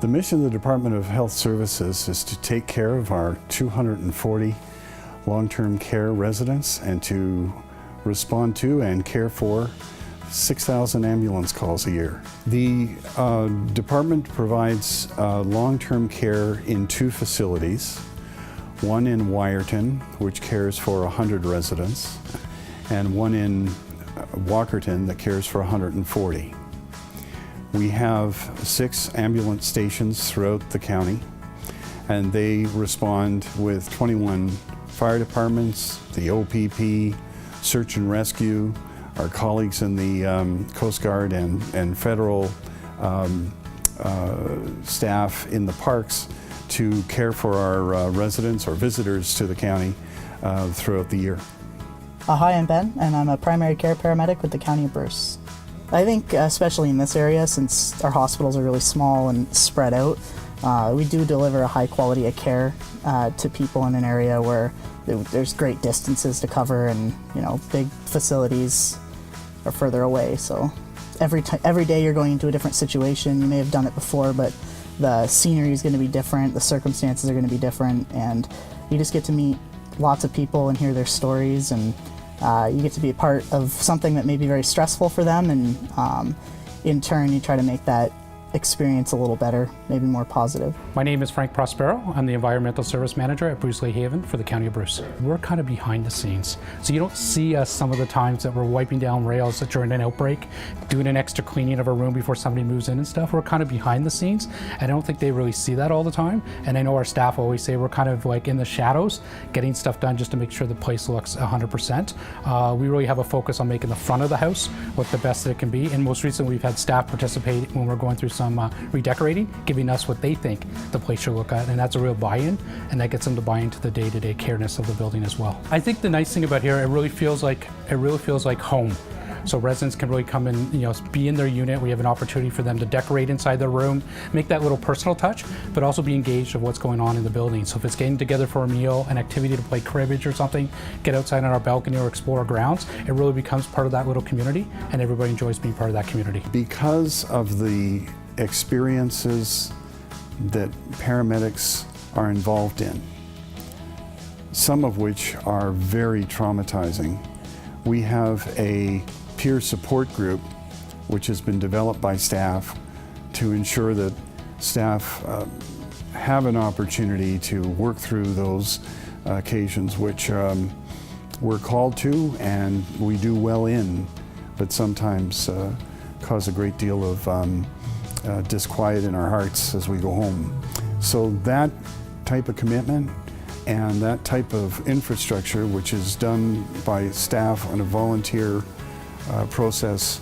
The mission of the Department of Health Services is to take care of our 240 long-term care residents and to respond to and care for 6,000 ambulance calls a year. The department provides long-term care in 2 facilities, one in Wyerton, which cares for 100 residents, and one in Walkerton that cares for 140. We have 6 ambulance stations throughout the county, and they respond with 21 fire departments, the OPP, search and rescue, our colleagues in the Coast Guard and federal staff in the parks to care for our residents or visitors to the county throughout the year. Hi, I'm Ben, and I'm a primary care paramedic with the County of Bruce. I think especially in this area, since our hospitals are really small and spread out, we do deliver a high quality of care to people in an area where there's great distances to cover, and big facilities are further away. So every day you're going into a different situation. You may have done it before, but the scenery is going to be different, the circumstances are going to be different, and you just get to meet lots of people and hear their stories, and you get to be a part of something that may be very stressful for them, and in turn you try to make that experience a little better, maybe more positive. My name is Frank Prospero. I'm the Environmental Service Manager at Bruce Lea Haven for the County of Bruce. We're kind of behind the scenes, so you don't see us some of the times that we're wiping down rails during an outbreak, doing an extra cleaning of a room before somebody moves in and stuff. We're kind of behind the scenes, and I don't think they really see that all the time. And I know our staff always say we're kind of like in the shadows, getting stuff done just to make sure the place looks 100%. We really have a focus on making the front of the house look the best that it can be, and most recently we've had staff participate when we're going through some redecorating, giving us what they think the place should look at, and that's a real buy-in, and that gets them to buy into the day-to-day careness of the building as well. I think the nice thing about here, it really feels like home. So residents can really come and be in their unit. We have an opportunity for them to decorate inside their room, make that little personal touch, but also be engaged of what's going on in the building. So if it's getting together for a meal, an activity to play cribbage or something, get outside on our balcony or explore our grounds, it really becomes part of that little community, and everybody enjoys being part of that community. Because of the experiences that paramedics are involved in, some of which are very traumatizing, we have a peer support group which has been developed by staff to ensure that staff have an opportunity to work through those occasions which we're called to and we do well in, but sometimes cause a great deal of disquiet in our hearts as we go home. So that type of commitment and that type of infrastructure, which is done by staff on a volunteer process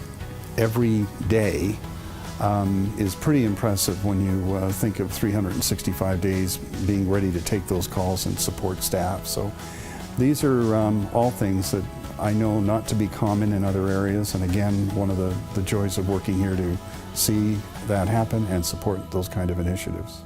every day, is pretty impressive when you think of 365 days being ready to take those calls and support staff. So these are all things that I know not to be common in other areas, and again, one of the joys of working here to see that happen and support those kind of initiatives.